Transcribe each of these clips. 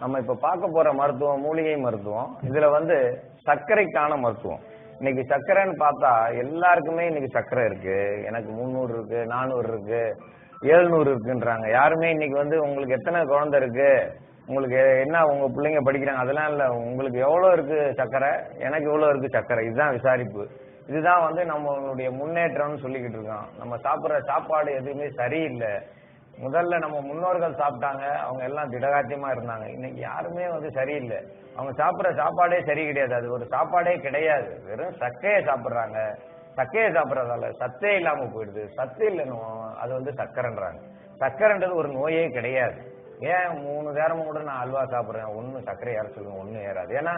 நம்ம இப்ப பார்க்க போற மருத்துவம் மூலிகை மருத்துவம். இதுல சர்க்கரைக்கான மருத்துவம். இன்னைக்கு சர்க்கரைன்னு பார்த்தா எல்லாருக்குமே இன்னைக்கு சர்க்கரை இருக்கு. எனக்கு 300 இருக்கு, 400 இருக்கு, 700 இருக்குன்றாங்க. யாருமே இன்னைக்கு உங்களுக்கு எத்தனை குழந்தை இருக்கு, உங்களுக்கு என்ன, உங்க பிள்ளைங்க படிக்கிறாங்க, அதெல்லாம் இல்ல. உங்களுக்கு எவ்வளவு இருக்கு சர்க்கரை, எனக்கு எவ்வளவு இருக்கு சர்க்கரை, இதுதான் விசாரிப்பு. இதுதான் நம்மளுடைய முன்னேற்றம்னு சொல்லிக்கிட்டு இருக்கோம். நம்ம சாப்பிடுற சாப்பாடு எதுவுமே சரியில்லை. முதல்ல நம்ம முன்னோர்கள் சாப்பிட்டாங்க, அவங்க எல்லாம் திடகாத்தியமா இருந்தாங்க. இன்னைக்கு யாருமே சரியில்லை. அவங்க சாப்பிடுற சாப்பாடே சரி கிடையாது. அது ஒரு சாப்பாடே கிடையாது. வெறும் சக்கையை சாப்பிடுறாங்க. சக்கையை சாப்பிடறதால சத்தே இல்லாம போயிடுது. சத்து இல்லைன்னு அது சக்கரைன்றாங்க. சக்கரைன்றது ஒரு நோயே கிடையாது. ஏன் 3 நேரமும் கூட நான் அல்வா சாப்பிடுறேன், ஒன்னு சர்க்கரை ஏற சொல்லுங்க, ஒன்னும் ஏறாது. ஏன்னா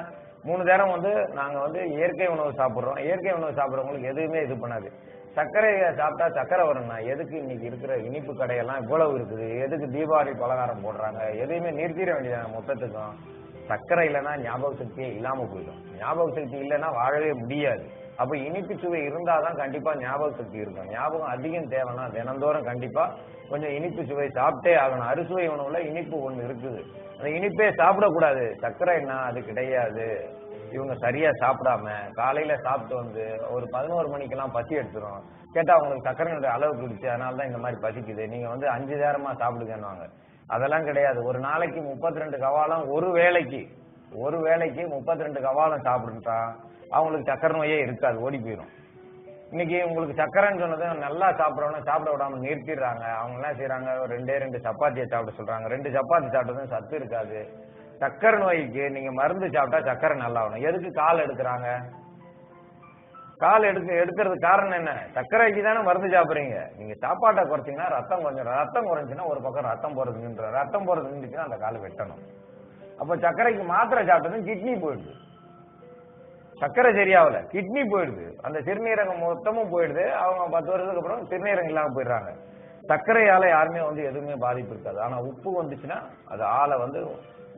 3 நேரம் நாங்க இயற்கை உணவு சாப்பிடுறோம். இயற்கை உணவு சாப்பிடுறவங்களுக்கு எதுவுமே இது பண்ணாது. சர்க்கரையை சாப்பிட்டா சர்க்கரை வரும்னா எதுக்கு இன்னைக்கு இருக்கிற இனிப்பு கடையெல்லாம் இவ்வளவு இருக்குது, எதுக்கு தீபாவளி பலகாரம் போடுறாங்க, எதையுமே நிறுத்திட வேண்டியதாங்க மொத்தத்துக்கும். சர்க்கரை இல்லைன்னா ஞாபக சக்தியே இல்லாம போயிடும். ஞாபக சக்தி இல்லைன்னா வாழவே முடியாது. அப்ப இனிப்பு சுவை இருந்தாதான் கண்டிப்பா ஞாபக சக்தி இருக்கும். ஞாபகம் அதிகம் தேவைன்னா தினந்தோறும் கண்டிப்பா கொஞ்சம் இனிப்பு சுவை சாப்பிட்டே ஆகணும். அறுசுவை உணவுல இனிப்பு ஒண்ணு இருக்குது. அந்த இனிப்பே சாப்பிடக்கூடாது. சர்க்கரை என்ன அது கிடையாது. இவங்க சரியா சாப்பிடாம காலையில சாப்பிட்டு ஒரு 11 மணிக்கெல்லாம் பசி எடுத்துரும். கேட்டா அவங்களுக்கு சர்க்கரையுடைய அளவு குடிச்சு, அதனாலதான் இந்த மாதிரி பசிக்குது, நீங்க 5 நேரமா சாப்பிடுங்கன்னுவாங்க. அதெல்லாம் கிடையாது. ஒரு நாளைக்கு 32 கவாலம், ஒரு வேளைக்கு 32 கவாலம் சாப்பிடுட்டா அவங்களுக்கு சக்கரை நோயே இருக்காது, ஓடி போயிடும். இன்னைக்கு உங்களுக்கு சக்கரைன்னு சொன்னது நல்லா சாப்பிடறவங்க சாப்பிட விடாம நிறுத்திடுறாங்க. அவங்க என்ன செய்யறாங்க, 2 சப்பாத்தியை சாப்பிட சொல்றாங்க. 2 சப்பாத்தி சாப்பிட்டதும் சத்து இருக்காது. சக்கரை நோய்க்கு நீங்க மருந்து சாப்பிட்டா சக்கரை நல்லா ஆகணும். எதுக்கு கால் எடுக்கிறாங்க? கால் எடுக்கிறது காரணம் என்ன? சர்க்கரைக்கு தானே மருந்து சாப்பிடுறீங்க. நீங்க சாப்பாட்டை குறைச்சிங்கன்னா ரத்தம் குறைஞ்சுன்னா ஒரு பக்கம் ரத்தம் போறது நின்றுச்சுன்னா அந்த காலை வெட்டணும். அப்ப சர்க்கரைக்கு மாத்திரை சாப்பிட்டதும் கிட்னி போயிடுது. சர்க்கரை சரியாவல, கிட்னி போயிடுது. அந்த சிறுநீரகம் மொத்தமும் போயிடுது. அவங்க 10 வருஷத்துக்கு அப்புறம் சிறுநீரகம் இல்லாம போயிடுறாங்க. சர்க்கரையால யாருமே எதுவுமே பாதிப்பு இருக்காது. ஆனா உப்பு வந்துச்சுன்னா அது ஆளை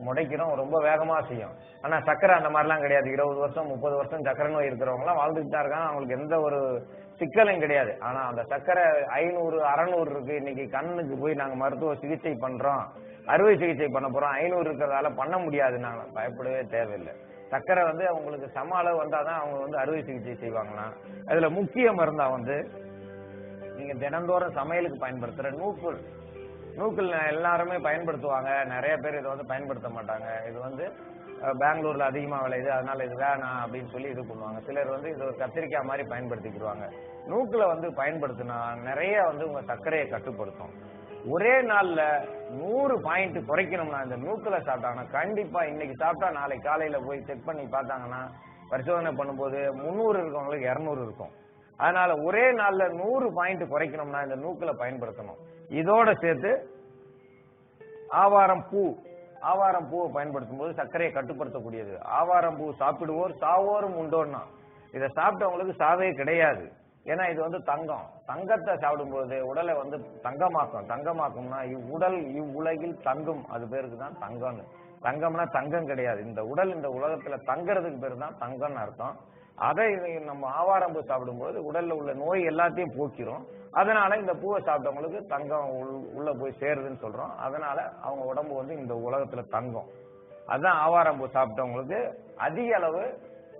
முடைக்கிறோம், ரொம்ப வேகமா செய்யும். ஆனா சர்க்கரை அந்த மாதிரிலாம் கிடையாது. 20 வருஷம் 30 வருஷம் சர்க்கரை நோய் இருக்கிறவங்க எல்லாம் வாழ்ந்துட்டு தான் இருக்காங்க. அவங்களுக்கு எந்த ஒரு சிக்கலும் கிடையாது. ஆனா அந்த சர்க்கரை 500 600 இருக்கு. இன்னைக்கு கண்ணுக்கு போய் நாங்க மருத்துவ சிகிச்சை பண்றோம், அறுவை சிகிச்சை பண்ண போறோம், 500 இருக்கிறதால பண்ண முடியாது. நாங்க பயப்படவே தேவையில்லை. சர்க்கரை அவங்களுக்கு சம அளவு வந்தாதான் அவங்க அறுவை சிகிச்சை செய்வாங்கன்னா, அதுல முக்கிய மருந்தா நீங்க தினந்தோறும் சமையலுக்கு பயன்படுத்துற நூக்கல் எல்லாருமே பயன்படுத்துவாங்க. நிறைய பேர் இதை பயன்படுத்த மாட்டாங்க. இது பெங்களூர்ல அதிகமா விளையுது, அதனால இது வேணாம் அப்படின்னு சொல்லி இது பண்ணுவாங்க. சிலர் இது ஒரு கத்திரிக்காய் மாதிரி பயன்படுத்திக்கிடுவாங்க. நூக்கலை பயன்படுத்தினா நிறைய உங்க சர்க்கரையை கட்டுப்படுத்தும். ஒரே நாள்ல 100 பாயிண்ட் குறைக்கணும்னா இந்த நூக்கலை சாப்பிட்டாங்கன்னா கண்டிப்பா இன்னைக்கு சாப்பிட்டா நாளைக்கு காலையில போய் செக் பண்ணி பார்த்தாங்கன்னா பரிசோதனை பண்ணும்போது 300 இருக்கவங்களுக்கு 200 இருக்கும். அதனால ஒரே நாள்ல 100 பாயிண்ட் குறைக்கணும்னா இந்த நூக்கலை பயன்படுத்தணும். இதோட சேர்த்து ஆவாரம் பூவை பயன்படுத்தும் போது சர்க்கரையை கட்டுப்படுத்தக்கூடியது. ஆவாரம் பூ சாப்பிடுவோர் சாவோரும் உண்டோன்னா இதை சாப்பிட்டவங்களுக்கு சாவே கிடையாது. ஏன்னா இது தங்கம். தங்கத்தை சாப்பிடும்போது உடலை தங்கமாக்கும்னா இவ்வுடல் இவ்வுலகில் தங்கும். அது பேருக்கு தான் தங்கம்னு. தங்கம்னா தங்கம் கிடையாது. இந்த உடல் இந்த உலகத்துல தங்கறதுக்கு பேரு தான் தங்கம்னு அர்த்தம். அதை நம்ம ஆவாரம் பூ சாப்பிடும்போது உடல்ல உள்ள நோய் எல்லாத்தையும் போக்கிரும். அதனால இந்த பூவை சாப்பிட்டவங்களுக்கு தங்கம் உள்ள போய் சேருதுன்னு சொல்றோம். அதனால அவங்க உடம்பு இந்த உலகத்துல தங்கம். அதுதான் ஆவாரம் பூ சாப்பிட்டவங்களுக்கு அதிக அளவு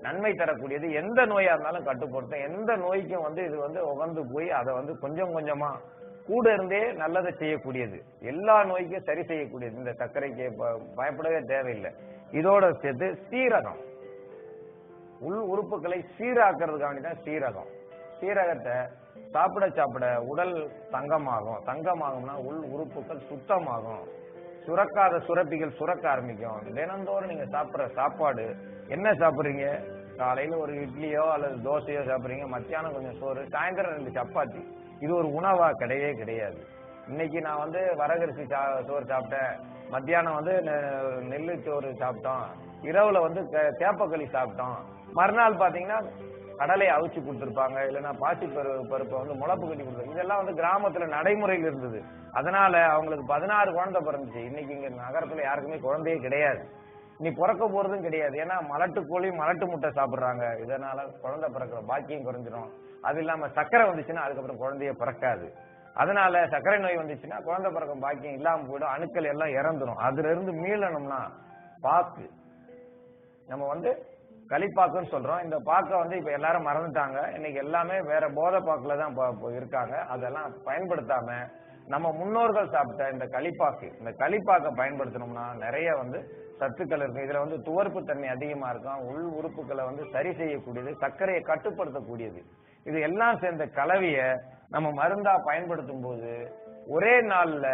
நன்மை தரக்கூடியது. எந்த நோயா இருந்தாலும் கட்டுப்படுத்தும். எந்த நோய்க்கும் இது உகந்து போய் அதை கொஞ்சம் கொஞ்சமா கூட இருந்தே நல்லதை செய்யக்கூடியது. எல்லா நோய்க்கும் சரி செய்யக்கூடியது. இந்த சர்க்கரைக்கு பயப்படவே தேவையில்லை. இதோட சேர்த்து சீரகம், உள் உறுப்புகளை சீராக்கிறதுக்காண்டிதான் சீரகம். சீரகத்தை சாப்பிட உடல் தங்கமாகும்னா உள் உறுப்புகள் சுத்தமாகும். சுரக்காத சுரப்பிகள் சுரக்க ஆரம்பிக்கும். தினந்தோறும் நீங்க சாப்பிடுற சாப்பாடு என்ன சாப்பிடுறீங்க? காலையில ஒரு இட்லியோ அல்லது தோசையோ சாப்பிடுறீங்க, மத்தியானம் கொஞ்சம் சோறு, சாயந்தரம் 2 சப்பாத்தி. இது ஒரு உணவா கிடையவே கிடையாது. இன்னைக்கு நான் வரகரிசி சோறு சாப்பிட்டேன், மத்தியானம் நெல்லு சோறு சாப்பிட்டோம், இரவுல கேப்பக்களி சாப்பிட்டோம், மறுநாள் பாத்தீங்கன்னா கடலை அவிச்சு கொடுத்துருப்பாங்க, இல்லைன்னா பாசி பருப்பை முளப்பு கட்டி கொடுத்தாங்க. இதெல்லாம் கிராமத்துல நடைமுறையில் இருந்தது. அதனால அவங்களுக்கு 16 குழந்தை பிறந்துச்சு. இன்னைக்கு இங்க நகரத்துல யாருக்குமே குழந்தையே கிடையாது. நீ பிறக்க போறதும் கிடையாது. ஏன்னா மலட்டு கோழி மலட்டு முட்டை சாப்பிடுறாங்க. இதனால குழந்தை பிறக்கிற பாக்கியம் குறைஞ்சிரும். அது இல்லாம சர்க்கரை வந்துச்சுன்னா அதுக்கப்புறம் குழந்தைய பிறக்காது. அதனால சர்க்கரை நோய் வந்துச்சுன்னா குழந்தை பிறக்க பாக்கியம் இல்லாம போயிடும். அணுக்கள் எல்லாம் இறந்துரும். அதுல இருந்து மீளணும்னா பாக்கு. நம்ம வந்து களிப்பாக்குன்னு சொல்றோம். இந்த பாக்கை வந்து இப்ப எல்லாரும் மறந்துட்டாங்க. இன்னைக்கு எல்லாமே வேற போதை பாக்குல தான் இருக்காங்க. அதெல்லாம் பயன்படுத்தாம நம்ம முன்னோர்கள் சாப்பிட்ட இந்த களிப்பாக்கை பயன்படுத்தணும்னா நிறைய வந்து சத்துக்கள் இருக்கு. இதுல வந்து துவர்ப்பு தன்மை அதிகமா இருக்கும். உள் உறுப்புகளை வந்து சரி செய்யக்கூடியது, சர்க்கரையை கட்டுப்படுத்தக்கூடியது. இது எல்லாம் சேர்ந்த கலவைய நம்ம மருந்தா பயன்படுத்தும் போது ஒரே நாள்ல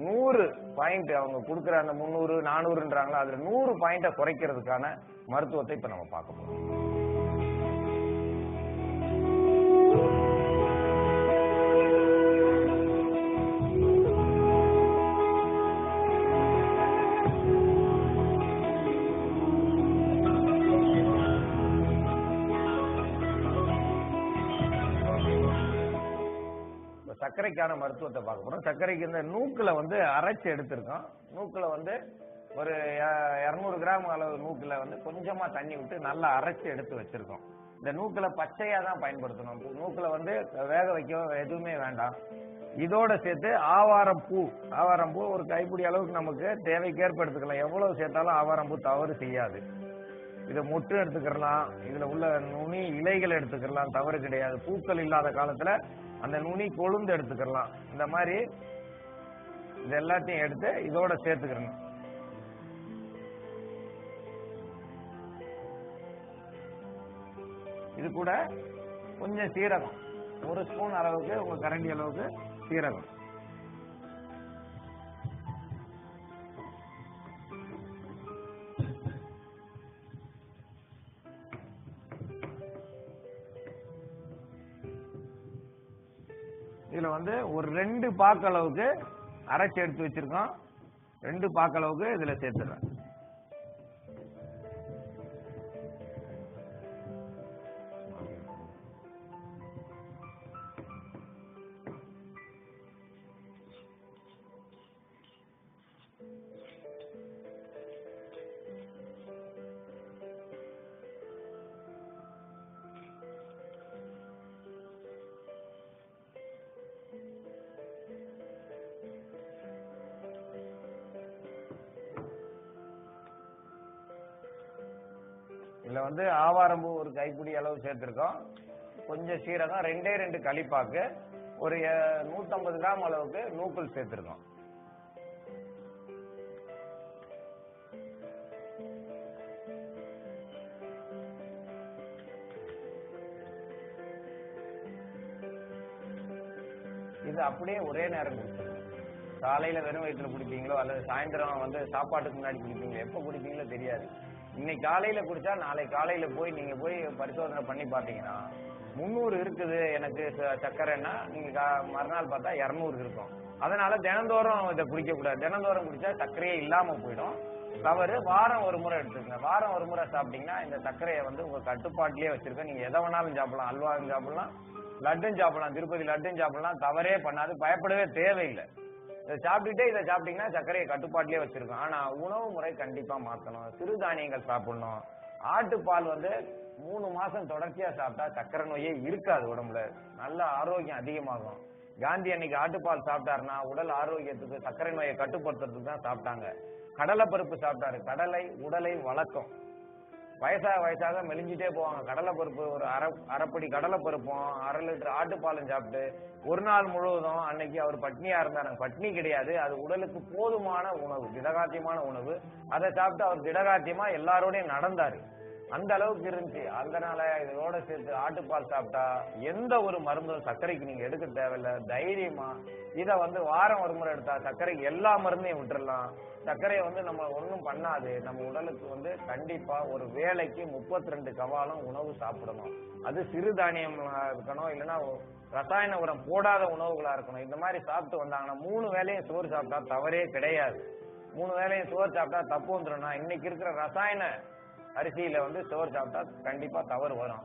100 பாயிண்ட் அவங்க கொடுக்குற அந்த 300 400ன்றாங்களா, அதுல 100 பாயிண்ட குறைக்கிறதுக்கான மருத்துவத்தை இப்ப நம்ம பார்க்க போறோம். சர்க்கரைக்கான மருத்துவத்தை பார்க்க போறோம். சர்க்கரைக்கு இந்த நூக்குல வந்து அரைச்சு எடுத்திருக்கோம். நூக்குல வந்து ஒரு 200 கிராம் அளவு நூக்குல வந்து கொஞ்சமா தண்ணி விட்டு நல்லா அரைச்சு எடுத்து வச்சிருக்கோம். இந்த நூக்குல பச்சையா தான் பயன்படுத்தணும். நூக்குல வந்து வேக வைக்க எதுவுமே வேண்டாம். இதோட சேர்த்து ஆவாரம் பூ ஒரு கைப்பிடி அளவுக்கு நமக்கு தேவைக்கேற்ப எடுத்துக்கலாம். எவ்வளவு சேர்த்தாலும் ஆவாரம் பூ தவறு செய்யாது. இதை மொட்டு எடுத்துக்கலாம், இதுல உள்ள நுனி இலைகள் எடுத்துக்கலாம், தவறு கிடையாது. பூக்கள் இல்லாத காலத்துல அந்த நுனி கொழுந்து எடுத்துக்கலாம். இந்த மாதிரி இது எல்லாத்தையும் எடுத்து இதோட சேர்த்துக்கிறோம். இது கூட கொஞ்சம் சீரகம், 1 ஸ்பூன் அளவுக்கு, உங்க கரண்டி அளவுக்கு சீரகம். இதுல வந்து ஒரு 2 பாக்கு அளவுக்கு அரைச்சு எடுத்து வச்சிருக்கோம். 2 பாக்கு அளவுக்கு இதுல சேர்த்துறேன். இதுல வந்து ஆவாரம்பூ ஒரு கைப்பிடி அளவு சேர்த்திருக்கோம். கொஞ்சம் சீரகம், 2 களிப்பாக்கு, ஒரு 150 கிராம் அளவுக்கு நூக்கல் சேர்த்திருக்கோம். இது அப்படியே ஒரே நேரம் குடிச்சிருக்கோம். காலையில வெறும் வயிற்றுல குடிப்பீங்களோ அல்லது சாயந்தரம் வந்து சாப்பாட்டுக்கு முன்னாடி குடிப்பீங்களோ, எப்ப குடிப்பீங்களோ தெரியாது. இன்னைக்கு காலையில குடிச்சா நாளை காலையில நீங்க போய் பரிசோதனை பண்ணி பாத்தீங்கன்னா 300 இருக்குது எனக்கு சர்க்கரைன்னா, நீங்க மறுநாள் பார்த்தா 200 இருக்கும். அதனால தினந்தோறும் இதை குடிக்க கூடாது. தினந்தோறும் குடிச்சா சர்க்கரையே இல்லாம போயிடும். தவறு. வாரம் ஒரு முறை எடுத்துக்கங்க. வாரம் ஒரு முறை சாப்பிட்டீங்கன்னா இந்த சர்க்கரையை வந்து உங்க கட்டுப்பாட்டிலேயே வச்சிருக்க. நீங்க எதை வேணாலும் சாப்பிடலாம். அல்வாவும் சாப்பிடலாம், லட்டும் சாப்பிடலாம், திருப்பதி லட்டும் சாப்பிடலாம். தவறே பண்ணாது, பயப்படவே தேவையில்லை. இதை சாப்பிட்டுட்டே இதை சாப்பிட்டீங்கன்னா சர்க்கரையை கட்டுப்பாட்டிலே வச்சிருக்கோம். ஆனா உணவு முறை கண்டிப்பா மாத்தணும். சிறுதானியங்கள் சாப்பிடணும். ஆட்டுப்பால் வந்து 3 மாசம் தொடர்ச்சியா சாப்பிட்டா சர்க்கரை நோயே இருக்காது. உடம்புல நல்ல ஆரோக்கியம் அதிகமாகும். காந்தி அன்னைக்கு ஆட்டுப்பால் சாப்பிட்டாருன்னா உடல் ஆரோக்கியத்துக்கு, சர்க்கரை நோயை கட்டுப்படுத்துறதுக்கு தான் சாப்பிட்டாங்க. கடலை பருப்பு சாப்பிட்டாரு. கடலை உடலை வளர்க்கும். வயசாக மெலிஞ்சிட்டே போவாங்க. கடலை பருப்பு ஒரு அரைப்படி கடலை பருப்பும் 1/2 லிட்டர் ஆட்டுப்பாலும் சாப்பிட்டு ஒரு நாள் முழுவதும் அன்னைக்கு அவர் பட்னியா இருந்தாரு. பட்னி கிடையாது, அது உடலுக்கு போதுமான உணவு, திடகாத்தியமான உணவு. அதை சாப்பிட்டு அவர் திடகாத்தியமா எல்லாரோடையும் நடந்தாரு. அந்த அளவுக்கு இருந்துச்சு. அதனால இதோட சேர்த்து ஆட்டுப்பால் சாப்பிட்டா எந்த ஒரு மருந்தும் சர்க்கரைக்கு நீங்க எடுக்க தேவையில்லை. தைரியமா இதை வந்து வாரம் ஒரு முறை எடுத்தா சர்க்கரைக்கு எல்லா மருந்தையும் விட்டுறலாம். சர்க்கரையை வந்து நம்ம ஒன்றும் பண்ணாது. நம்ம உடலுக்கு வந்து கண்டிப்பா ஒரு வேளைக்கு 32 கவாலம் உணவு சாப்பிடணும். அது சிறுதானியம் இருக்கணும், இல்லைன்னா ரசாயன உரம் போடாத உணவுகளா இருக்கணும். இந்த மாதிரி சாப்பிட்டு வந்தாங்கன்னா 3 வேளையும் சோறு சாப்பிட்டா தவறே கிடையாது. 3 வேளையும் சோறு சாப்பிட்டா தப்பு வந்துடும்னா, இன்னைக்கு இருக்கிற ரசாயன அரிசியில வந்து சோறு சாப்பிட்டா கண்டிப்பா தவறு வரும்.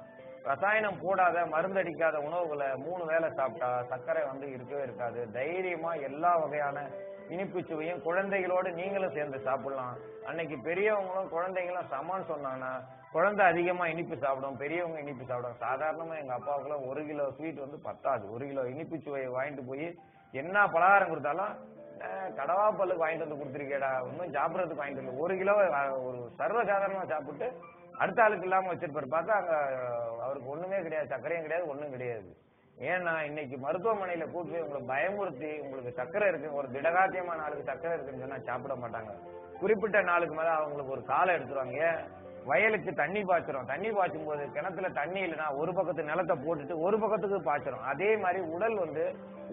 ரசாயனம் போடாத, மருந்தடிக்காத உணவுகளை 3 வேளை சாப்பிட்டா சர்க்கரை வந்து இருக்கவே இருக்காது. தைரியமா எல்லா வகையான இனிப்பு சுவையும் குழந்தைகளோடு நீங்களும் சேர்ந்து சாப்பிடலாம். அன்னைக்கு பெரியவங்களும் குழந்தைங்களும் சமம்னு சொன்னாங்கன்னா, குழந்தை அதிகமா இனிப்பு சாப்பிடும், பெரியவங்க இனிப்பு சாப்பிடும். சாதாரணமா எங்க அப்பாவுக்குலாம் 1 கிலோ ஸ்வீட் வந்து பத்தாது. 1 கிலோ இனிப்பு சுவையை வாங்கிட்டு போய் என்ன பலகாரம் கொடுத்தாலும் கடவா பல்லுக்கு வாங்கிட்டு வந்து கொடுத்துருக்கேடா, இன்னும் சாப்பிடறதுக்கு வாங்கிட்டு வந்து 1 கிலோ ஒரு சர்வசாதாரணமா சாப்பிட்டு அடுத்த ஆளுக்கு இல்லாம வச்சிருப்பாரு. பார்த்தா அங்க அவருக்கு ஒண்ணுமே கிடையாது, சர்க்கரையும் கிடையாது, ஒண்ணும் கிடையாது. ஏன்னா இன்னைக்கு மருத்துவமனையில கூட்டு போய் உங்களை பயமுறுத்தி உங்களுக்கு சர்க்கரை இருக்கு, ஒரு திடகாத்தியமான ஆளுக்கு சர்க்கரை இருக்குன்னு சொன்னா சாப்பிட மாட்டாங்க. குறிப்பிட்ட நாளுக்கு மேல அவங்களுக்கு ஒரு காலம் எடுத்துருவாங்க. ஏன்? வயலுக்கு தண்ணி பாய்ச்சறோம், தண்ணி பாய்ச்சும் போது கிணத்துல தண்ணி இல்லைன்னா ஒரு பக்கத்து நிலத்தை போட்டுட்டு ஒரு பக்கத்துக்கு பாய்ச்சறோம். அதே மாதிரி உடல் வந்து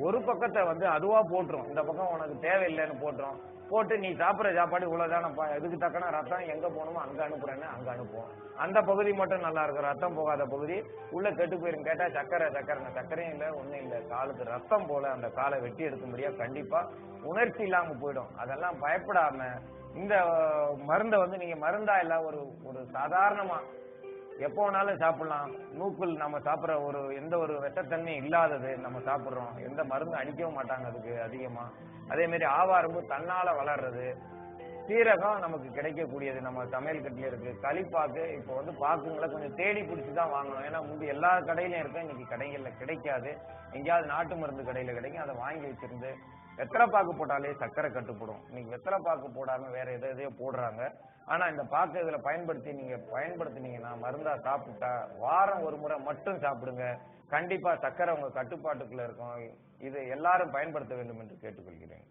ஒரு பக்கத்தை வந்து அதுவா போட்டுரும், இந்த பக்கம் உனக்கு தேவையில்லைன்னு போட்டுரும். போட்டு நீ சாப்பிட்ற சாப்பாடு இவ்வளவுதானப்பா, இதுக்கு தக்கன ரத்தம் எங்க போகணுமோ அங்க அனுப்புறேன்னு அங்க அனுப்புவோம். அந்த பகுதி மட்டும் நல்லா இருக்கும், ரத்தம் போகாத பகுதி உள்ள கெட்டு போயிரும். கேட்டா சக்கரை சக்கரையும் இல்லை, ஒண்ணும் இல்லை. காலுக்கு ரத்தம் போல அந்த காலை வெட்டி எடுக்க முடியாது, கண்டிப்பா உணர்ச்சி இல்லாம போயிடும். அதெல்லாம் பயப்படாம இந்த மருந்தை வந்து நீங்க மருந்தா இல்ல ஒரு ஒரு சாதாரணமா எப்போ வேணாலும் சாப்பிடலாம். நூக்குள் நம்ம சாப்பிட்ற ஒரு எந்த ஒரு விஷத்தன்மையும் இல்லாதது நம்ம சாப்பிட்றோம். எந்த மருந்து அடிக்கவும் மாட்டாங்க அதுக்கு அதிகமா. அதே மாதிரி ஆவாரம்பு தன்னால வளர்றது, சீரகம் நமக்கு கிடைக்கக்கூடியது நம்ம சமையல் கட்டில இருக்கு. களிப்பாக்கு இப்போ வந்து பாக்குங்களை கொஞ்சம் தேடி பிடிச்சுதான் வாங்கணும். ஏன்னா முந்தி எல்லா கடையிலும் இருக்கு, இன்னைக்கு கடைகள்ல கிடைக்காது. எங்கேயாவது நாட்டு மருந்து கடையில கிடைக்கும், அதை வாங்கி வச்சிருந்து வெத்தலை பாக்கு போட்டாலே சர்க்கரை கட்டுப்படும். இன்னைக்கு வெத்தலை பாக்கு போடாம வேற எதையோ போடுறாங்க. ஆனா இந்த பாக்கு இதுல பயன்படுத்தினீங்கன்னா மருந்தா சாப்பிட்டா வாரம் ஒரு முறை மட்டும் சாப்பிடுங்க. கண்டிப்பா சர்க்கரை உங்க கட்டுப்பாட்டுக்குள்ள இருக்கும். இது எல்லாரும் பயன்படுத்த வேண்டும் என்று கேட்டுக்கொள்கிறேன்.